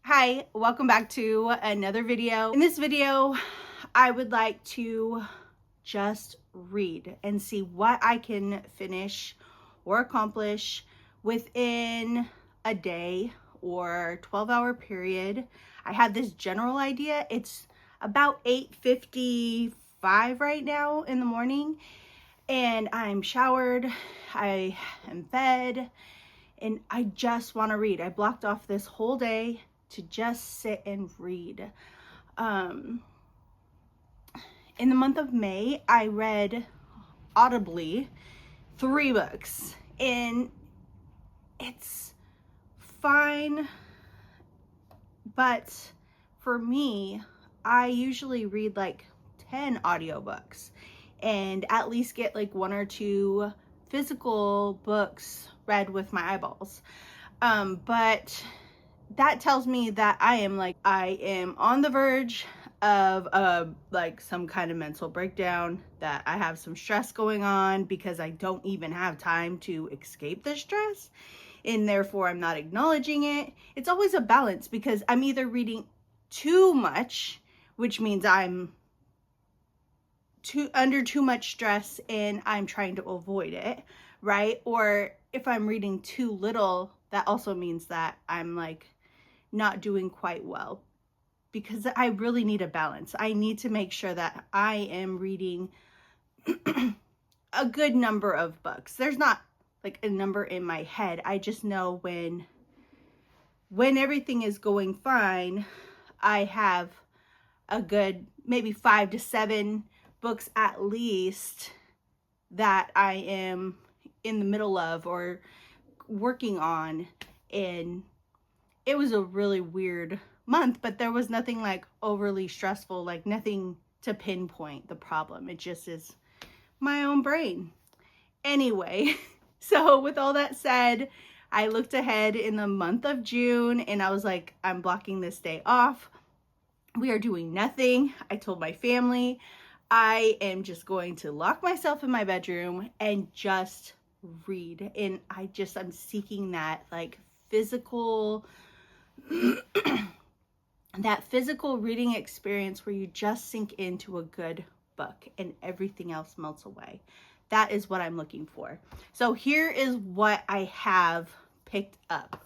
Hi, welcome back to another video. In this video, I would like to just read and see what I can finish or accomplish within a day or 12-hour period. I have this general idea. It's about 8:55 right now in the morning, and I'm showered, I am fed, and I just want to read. I blocked off this whole day to just sit and read. In the month of May, I read audibly 3 books, and it's fine, but for me, I usually read like 10 audiobooks and at least get like 1 or 2 physical books read with my eyeballs. But that tells me that I am on the verge of like some kind of mental breakdown, that I have some stress going on because I don't even have time to escape the stress, and therefore I'm not acknowledging it. It's always a balance because I'm either reading too much, which means I'm under too much stress and I'm trying to avoid it, right? Or if I'm reading too little, that also means that I'm like not doing quite well, because I really need a balance. I need to make sure that I am reading a good number of books. There's not like a number in my head. I just know when everything is going fine, I have a good maybe 5 to 7 books at least that I am in the middle of or working on. And it was a really weird month, but there was nothing like overly stressful, like nothing to pinpoint the problem. It just is my own brain. Anyway, so with all that said, I looked ahead in the month of June and I was like, I'm blocking this day off. We are doing nothing. I told my family I am just going to lock myself in my bedroom and just read. And I'm seeking that like physical that physical reading experience where you just sink into a good book and everything else melts away. That is what I'm looking for. So here is what I have picked up.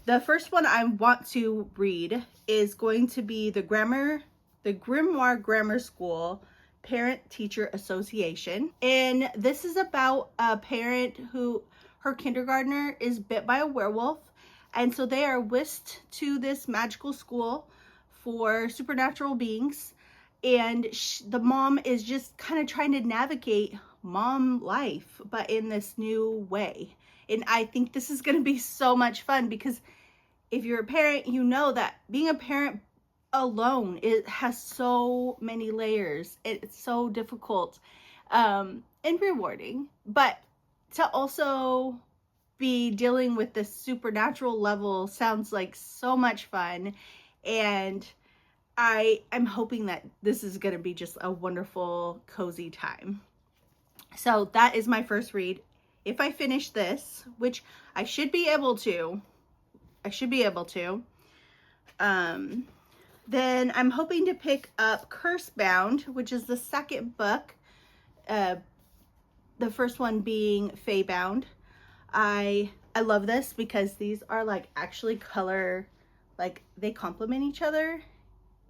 The first one I want to read is going to be the Grimoire Grammar School Parent Teacher Association. And this is about a parent who, her kindergartner is bit by a werewolf. And so they are whisked to this magical school for supernatural beings. And the mom is just kind of trying to navigate mom life, but in this new way. And I think this is going to be so much fun, because if you're a parent, you know that being a parent alone, it has so many layers. It's so difficult and rewarding. But to also be dealing with this supernatural level sounds like so much fun, and I'm hoping that this is going to be just a wonderful, cozy time. So that is my first read. If I finish this, which I should be able to, then I'm hoping to pick up Cursebound, which is the second book, the first one being Feybound. I love this because these are like actually color, like they complement each other.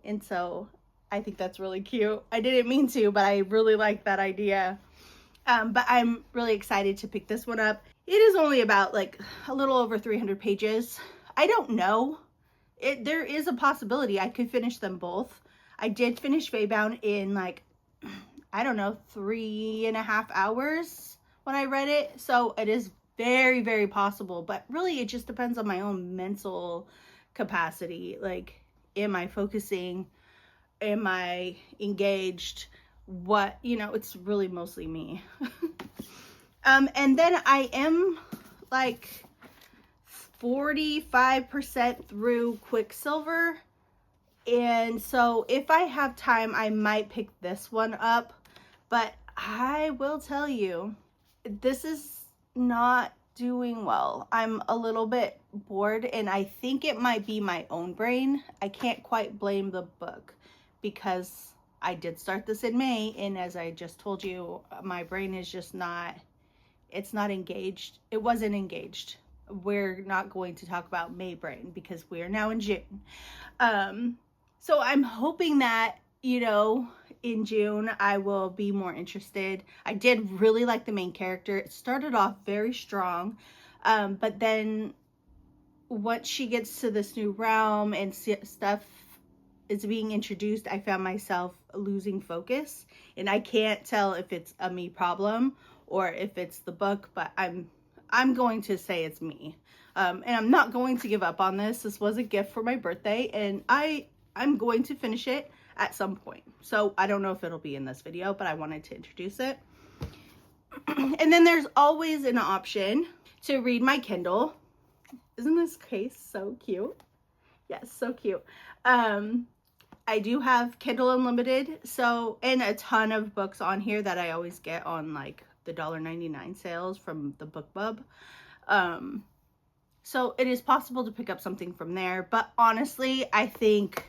And so I think that's really cute. I didn't mean to, but I really like that idea. But I'm really excited to pick this one up. It is only about like a little over 300 pages. I don't know. There is a possibility I could finish them both. I did finish Feybound in like, I don't know, 3.5 hours when I read it. So it is very, very possible, but really it just depends on my own mental capacity. Like, am I focusing? Am I engaged? What, it's really mostly me. And then I am like 45% through Quicksilver. And so if I have time, I might pick this one up. But I will tell you, this is not doing well. I'm a little bit bored, and I think it might be my own brain. I can't quite blame the book because I did start this in May, and as I just told you, my brain is just not, it's not engaged. It wasn't engaged. We're not going to talk about May brain because we are now in June. So I'm hoping that, you know, in June I will be more interested. I did really like the main character. It started off very strong, but then once she gets to this new realm and stuff is being introduced, I found myself losing focus, and I can't tell if it's a me problem or if it's the book, but I'm going to say it's me. And I'm not going to give up on this. This was a gift for my birthday, and I'm going to finish it at some point. So I don't know if it'll be in this video, but I wanted to introduce it. And then there's always an option to read my Kindle. Isn't this case so cute? Yes, so cute. I do have Kindle Unlimited, so, and a ton of books on here that I always get on like the $1.99 sales from the BookBub. So it is possible to pick up something from there, but honestly, I think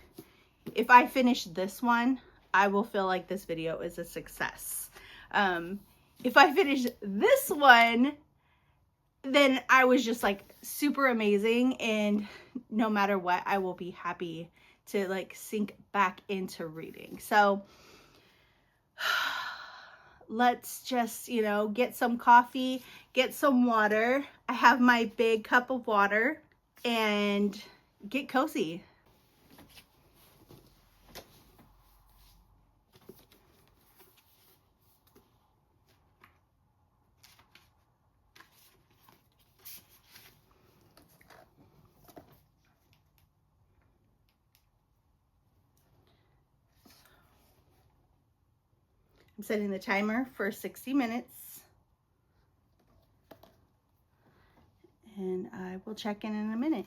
if I finish this one, I will feel like this video is a success. If I finish this one, then I was just like super amazing, and no matter what, I will be happy to like sink back into reading. So let's just, you know, get some coffee, get some water. I have my big cup of water, and get cozy. I'm setting the timer for 60 minutes, and I will check in a minute.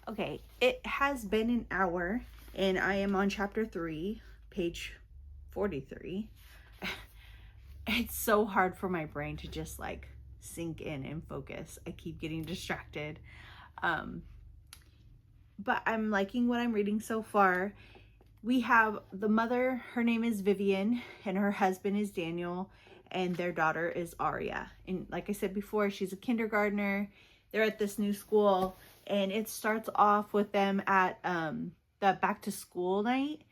Okay, it has been an hour, and I am on chapter 3, page 43. It's so hard for my brain to just like sink in and focus. I keep getting distracted. But I'm liking what I'm reading so far. We have the mother, her name is Vivian, and her husband is Daniel, and their daughter is Aria. And like I said before, she's a kindergartner. They're at this new school, and it starts off with them at the back to school night.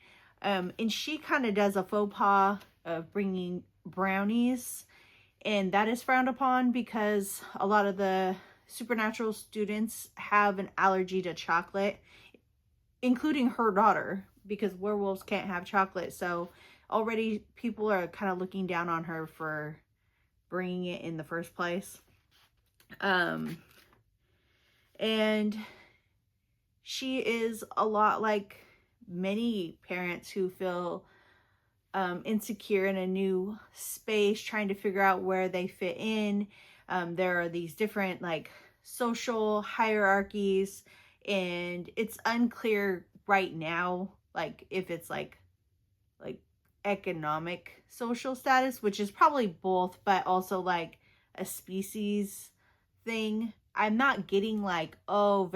And she kind of does a faux pas of bringing brownies, and that is frowned upon because a lot of the supernatural students have an allergy to chocolate, including her daughter, because werewolves can't have chocolate. So already people are kind of looking down on her for bringing it in the first place. And she is a lot like many parents who feel insecure in a new space, trying to figure out where they fit in. There are these different like social hierarchies, and it's unclear right now like if it's like economic social status, which is probably both, but also like a species thing. I'm not getting like, oh,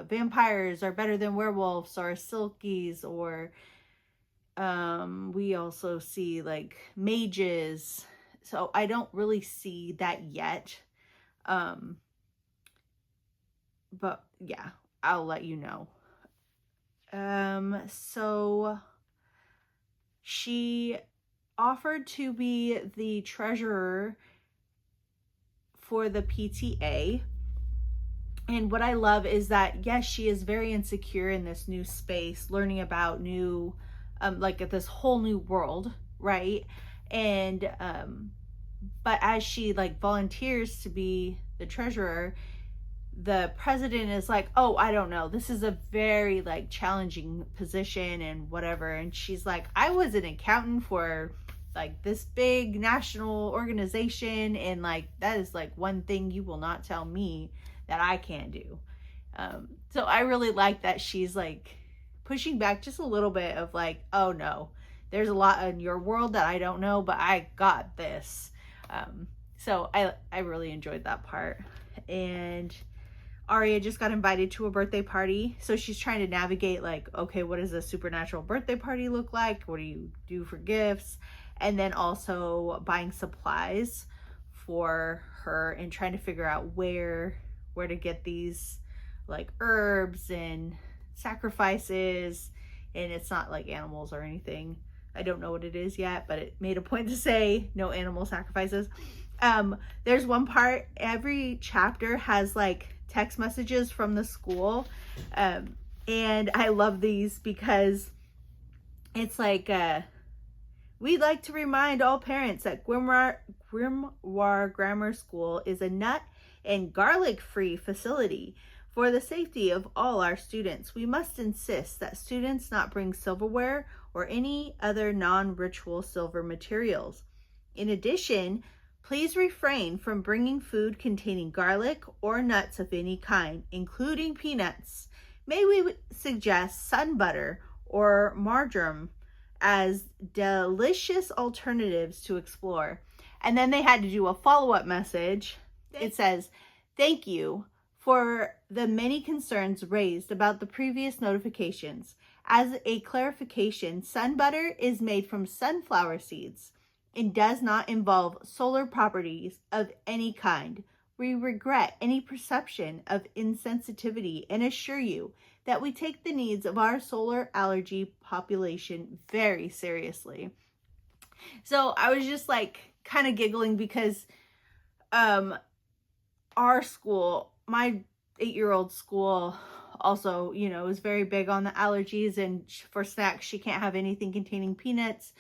vampires are better than werewolves or silkies, or we also see like mages. So I don't really see that yet. But yeah, I'll let you know. So she offered to be the treasurer for the PTA. And what I love is that, yes, she is very insecure in this new space, learning about new, like this whole new world, right? And, but as she like volunteers to be the treasurer, the president is like, oh, I don't know, this is a very like challenging position and whatever. And she's like, I was an accountant for like this big national organization, and like that is like one thing you will not tell me that I can't do. So I really like that she's like pushing back just a little bit of like, oh no, there's a lot in your world that I don't know, but I got this. So I really enjoyed that part. And Aria just got invited to a birthday party. So she's trying to navigate like, okay, what does a supernatural birthday party look like? What do you do for gifts? And then also buying supplies for her and trying to figure out where to get these like herbs and sacrifices. And it's not like animals or anything. I don't know what it is yet, but it made a point to say no animal sacrifices. There's one part, every chapter has like text messages from the school. And I love these because it's like, we'd like to remind all parents that Grimoire Grammar School is a nut and garlic-free facility. For the safety of all our students, we must insist that students not bring silverware or any other non-ritual silver materials. In addition, please refrain from bringing food containing garlic or nuts of any kind, including peanuts. May we suggest sun butter or marjoram as delicious alternatives to explore. And then they had to do a follow-up message. It says, thank you for the many concerns raised about the previous notifications. As a clarification, sun butter is made from sunflower seeds and does not involve solar properties of any kind. We regret any perception of insensitivity and assure you that we take the needs of our solar allergy population very seriously. So I was just like kind of giggling because our school, my 8-year-old school, also, you know, is very big on the allergies, and for snacks she can't have anything containing peanuts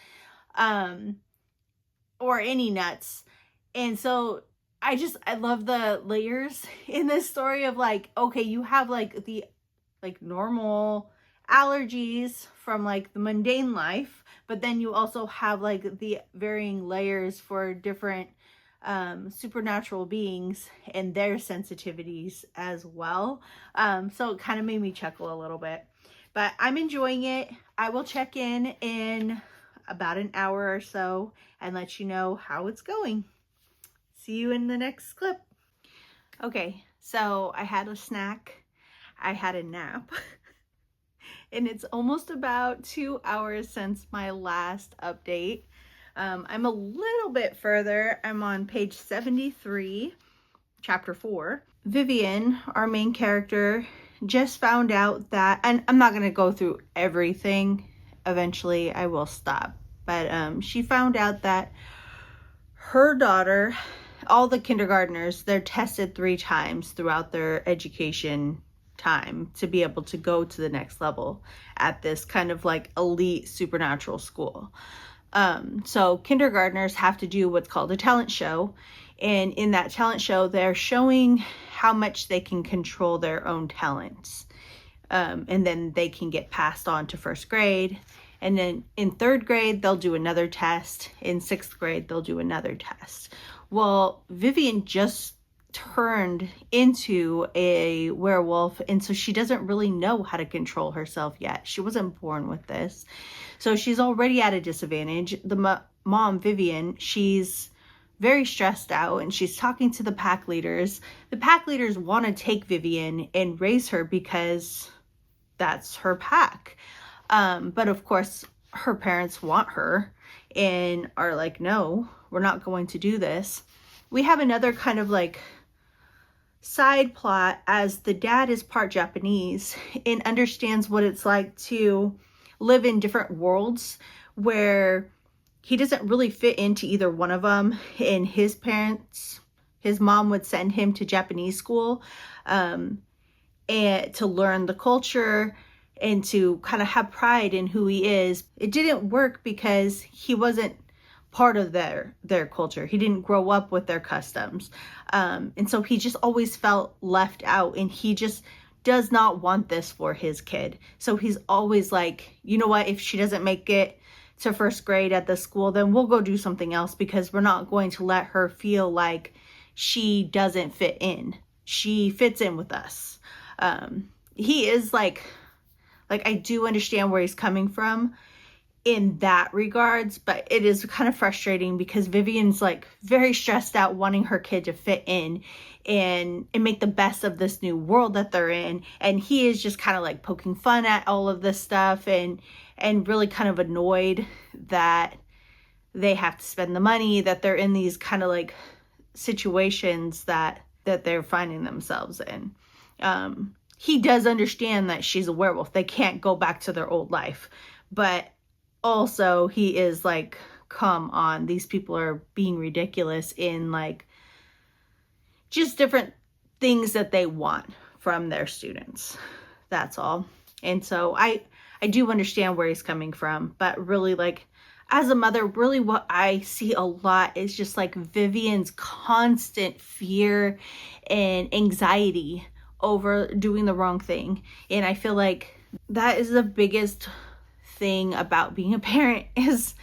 or any nuts. And so I love the layers in this story of like, okay, you have like the like normal allergies from like the mundane life, but then you also have like the varying layers for different supernatural beings and their sensitivities as well. So it kind of made me chuckle a little bit, but I'm enjoying it. I will check in about an hour or so and let you know how it's going. See you in the next clip. Okay, so I had a snack, I had a nap, and it's almost about 2 hours since my last update. I'm a little bit further. I'm on page 73, chapter 4. Vivian, our main character, just found out that, and I'm not going to go through everything. Eventually I will stop. But she found out that her daughter, all the kindergartners, they're tested 3 times throughout their education time to be able to go to the next level at this kind of like elite supernatural school. So kindergartners have to do what's called a talent show. And in that talent show, they're showing how much they can control their own talents. And then they can get passed on to 1st grade. And then in 3rd grade, they'll do another test. In 6th grade, they'll do another test. Well, Vivian just turned into a werewolf, and so she doesn't really know how to control herself yet. She wasn't born with this. So she's already at a disadvantage. The mom, Vivian, she's very stressed out, and she's talking to the pack leaders. The pack leaders want to take Vivian and raise her because that's her pack. But of course, her parents want her and are like, no, we're not going to do this. We have another kind of like side plot as the dad is part Japanese and understands what it's like to live in different worlds where he doesn't really fit into either one of them. And his mom would send him to Japanese school and to learn the culture and to kind of have pride in who he is. It didn't work because he wasn't part of their culture. He didn't grow up with their customs. And so he just always felt left out, and he just does not want this for his kid. So he's always like, you know what, if she doesn't make it to 1st grade at the school, then we'll go do something else because we're not going to let her feel like she doesn't fit in. She fits in with us. He is like I do understand where he's coming from. in that regards, but it is kind of frustrating because Vivian's like very stressed out wanting her kid to fit in and make the best of this new world that they're in, and he is just kind of like poking fun at all of this stuff and really kind of annoyed that they have to spend the money, that they're in these kind of like situations that they're finding themselves in. He does understand that she's a werewolf. They can't go back to their old life, but also he is like, come on, these people are being ridiculous in like just different things that they want from their students. That's all. And so I do understand where he's coming from, but really, like, as a mother, really what I see a lot is just like Vivian's constant fear and anxiety over doing the wrong thing. And I feel like that is the biggest thing about being a parent, is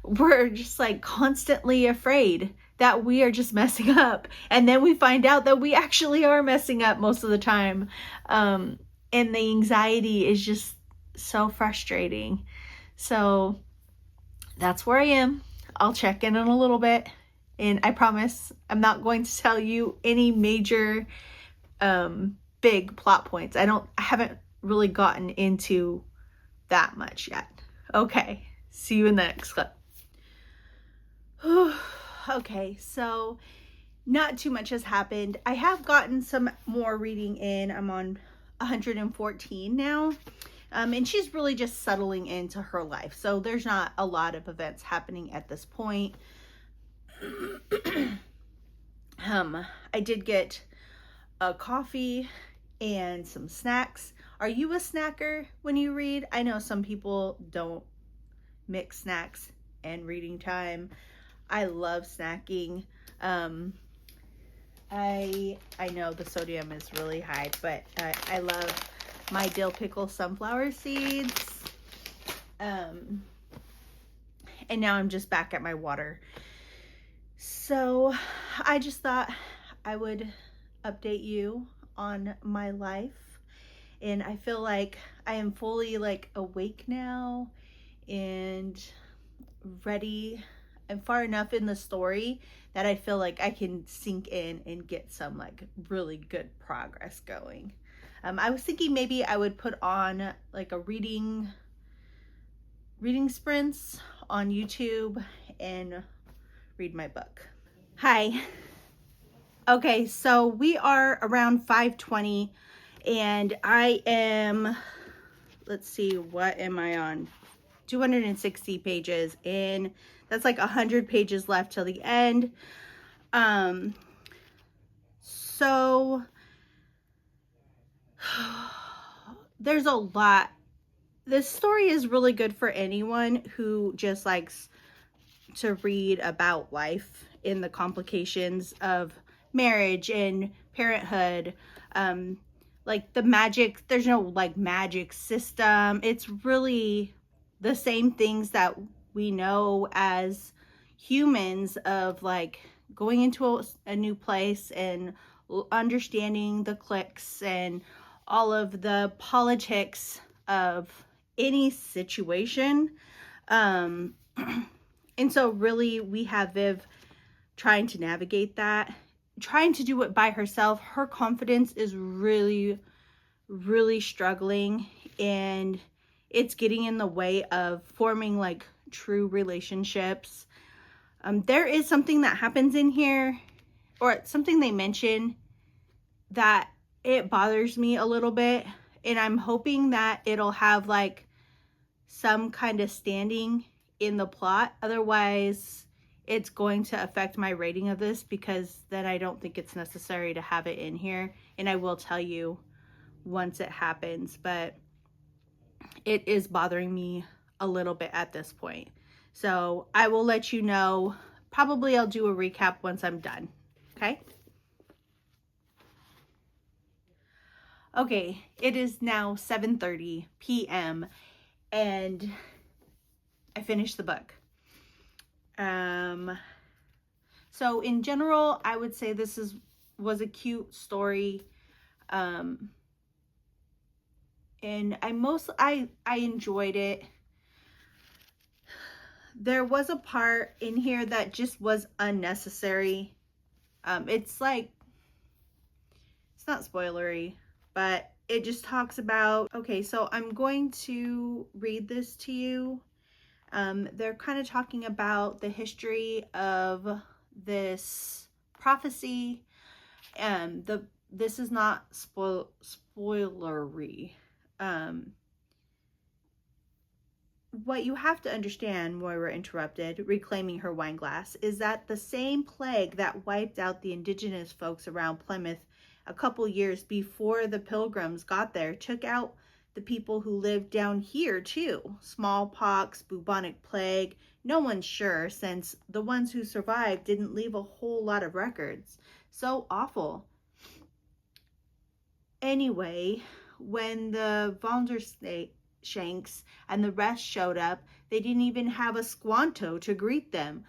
we're just like constantly afraid that we are just messing up, and then we find out that we actually are messing up most of the time. And the anxiety is just so frustrating. So that's where I am. I'll check in a little bit, and I promise I'm not going to tell you any major big plot points. I haven't really gotten into that much yet. Okay, see you in the next clip. Okay, so not too much has happened. I have gotten some more reading in. I'm on 114 now. And she's really just settling into her life. So there's not a lot of events happening at this point. I did get a coffee and some snacks. Are you a snacker when you read? I know some people don't mix snacks and reading time. I love snacking. I know the sodium is really high, but I love my dill pickle sunflower seeds. And now I'm just back at my water. So I just thought I would update you on my life. And I feel like I am fully like awake now and ready. I'm far enough in the story that I feel like I can sink in and get some like really good progress going. I was thinking maybe I would put on like a reading sprints on YouTube and read my book. Hi. Okay, so we are around 5:20 and I am, let's see, what am I on? 260 pages, and that's like 100 pages left till the end. So there's a lot. This story is really good for anyone who just likes to read about life in the complications of marriage and parenthood. Like the magic, there's no like magic system. It's really the same things that we know as humans, of like going into a new place and understanding the cliques and all of the politics of any situation. And so really we have Viv trying to navigate that, trying to do it by herself. Her confidence is really, really struggling, and it's getting in the way of forming like true relationships. There is something that happens in here, or something they mention, that it bothers me a little bit, and I'm hoping that it'll have like some kind of standing in the plot. Otherwise it's going to affect my rating of this, because then I don't think it's necessary to have it in here, and I will tell you once it happens, but it is bothering me a little bit at this point. So I will let you know. Probably I'll do a recap once I'm done. Okay? Okay, it is now 7:30 p.m. and I finished the book. So in general, I would say this was a cute story. And I enjoyed it. there was a part in here that just was unnecessary. It's like, it's not spoilery, but it just talks about, okay, so I'm going to read this to you. They're kind of talking about the history of this prophecy. This is not spoilery. What you have to understand, Moira interrupted, reclaiming her wine glass, is that the same plague that wiped out the indigenous folks around Plymouth a couple years before the Pilgrims got there took out the people who lived down here too. Smallpox, bubonic plague, no one's sure, since the ones who survived didn't leave a whole lot of records. So awful. Anyway, when the Vondershanks and the rest showed up, they didn't even have a squanto to greet them.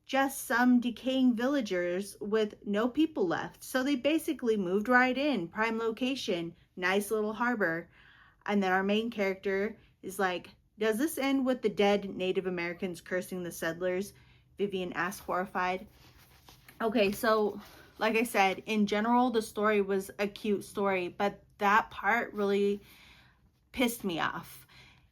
Just some decaying villagers with no people left. So they basically moved right in. Prime location, nice little harbor. And then our main character is like, does this end with the dead Native Americans cursing the settlers? Vivian asked, horrified. Okay, so like I said, in general, the story was a cute story, but that part really pissed me off.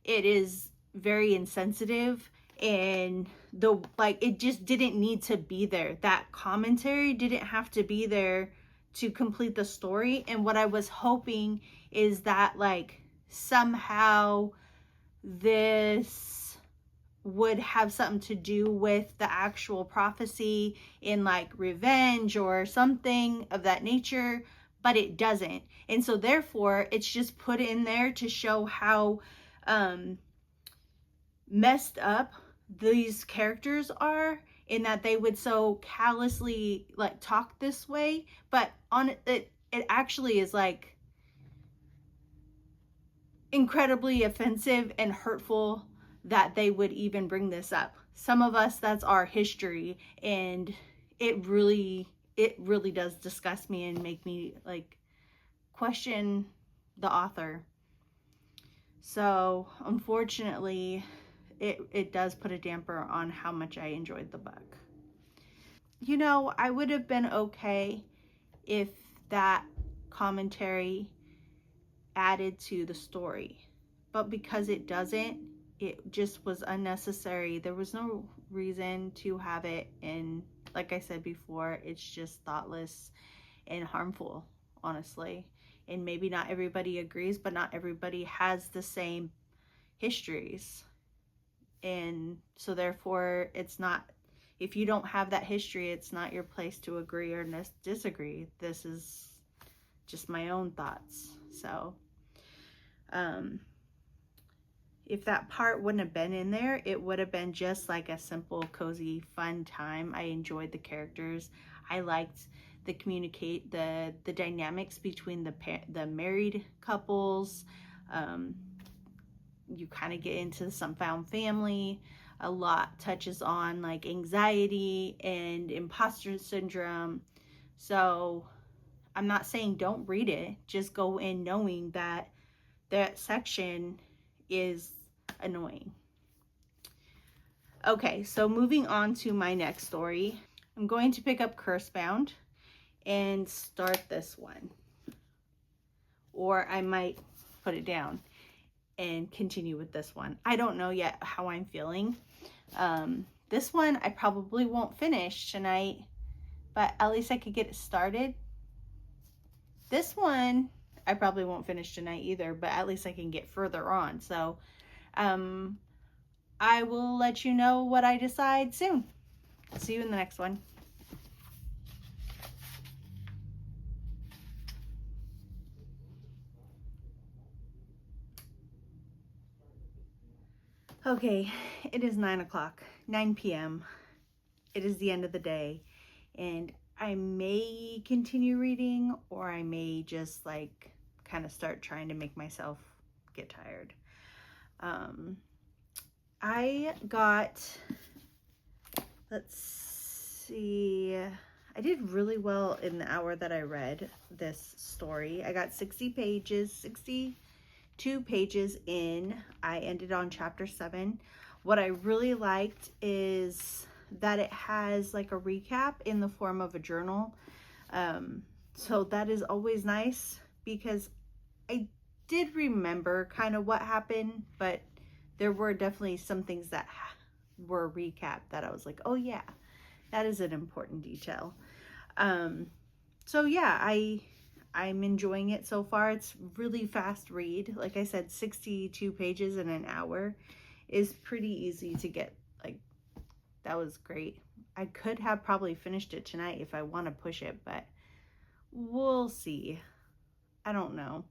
It is very insensitive, and it just didn't need to be there. That commentary didn't have to be there to complete the story. And what I was hoping is that like somehow this would have something to do with the actual prophecy in like revenge or something of that nature, but it doesn't. And so therefore it's just put in there to show how messed up these characters are, in that they would so callously like talk this way, but on it actually is like incredibly offensive and hurtful that they would even bring this up. Some of us, that's our history, and it really does disgust me and make me like question the author. So unfortunately, it does put a damper on how much I enjoyed the book. You know, I would have been okay if that commentary added to the story, but because it doesn't, it just was unnecessary. There was no reason to have it, and like I said before, it's just thoughtless and harmful, honestly. And maybe not everybody agrees, but not everybody has the same histories, and so therefore it's not, if you don't have that history, it's not your place to agree or disagree. This is just my own thoughts. So if that part wouldn't have been in there, it would have been just like a simple, cozy, fun time. I enjoyed the characters. I liked the dynamics between the married couples. You kind of get into some found family. A lot touches on like anxiety and imposter syndrome. So I'm not saying don't read it. Just go in knowing that that section is annoying. Okay, so moving on to my next story. I'm going to pick up Cursebound and start this one. Or I might put it down and continue with this one. I don't know yet how I'm feeling. This one I probably won't finish tonight, but at least I could get it started. This one I probably won't finish tonight either, but at least I can get further on. So I will let you know what I decide soon. See you in the next one. Okay, it is 9 o'clock, 9 p.m. It is the end of the day, and I may continue reading, or I may just like kind of start trying to make myself get tired. I got, let's see, I did really well in the hour that I read this story. I got 62 pages in. I ended on chapter 7. What I really liked is that it has like a recap in the form of a journal. So that is always nice because I did remember kind of what happened, but there were definitely some things that were recapped that I was like, oh yeah, that is an important detail. So yeah, I'm enjoying it so far. It's really fast read. Like I said, 62 pages in an hour is pretty easy to get. Like, that was great. I could have probably finished it tonight if I want to push it, but we'll see. I don't know.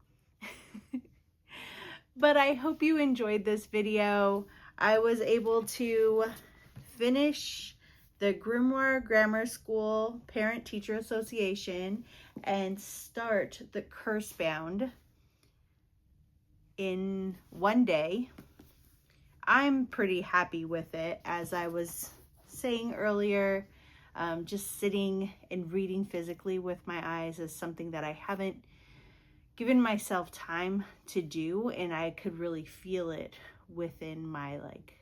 But I hope you enjoyed this video. I was able to finish the Grimoire Grammar School Parent-Teacher Association and start the Cursebound in one day. I'm pretty happy with it. As I was saying earlier, just sitting and reading physically with my eyes is something that I haven't given myself time to do, and I could really feel it within my like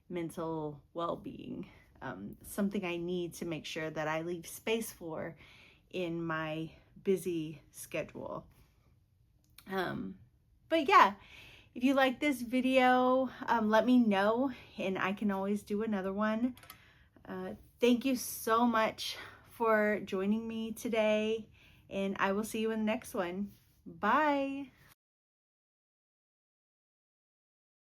mental well-being. Something I need to make sure that I leave space for in my busy schedule. But yeah, if you like this video, let me know and I can always do another one. Thank you so much for joining me today, and I will see you in the next one. Bye.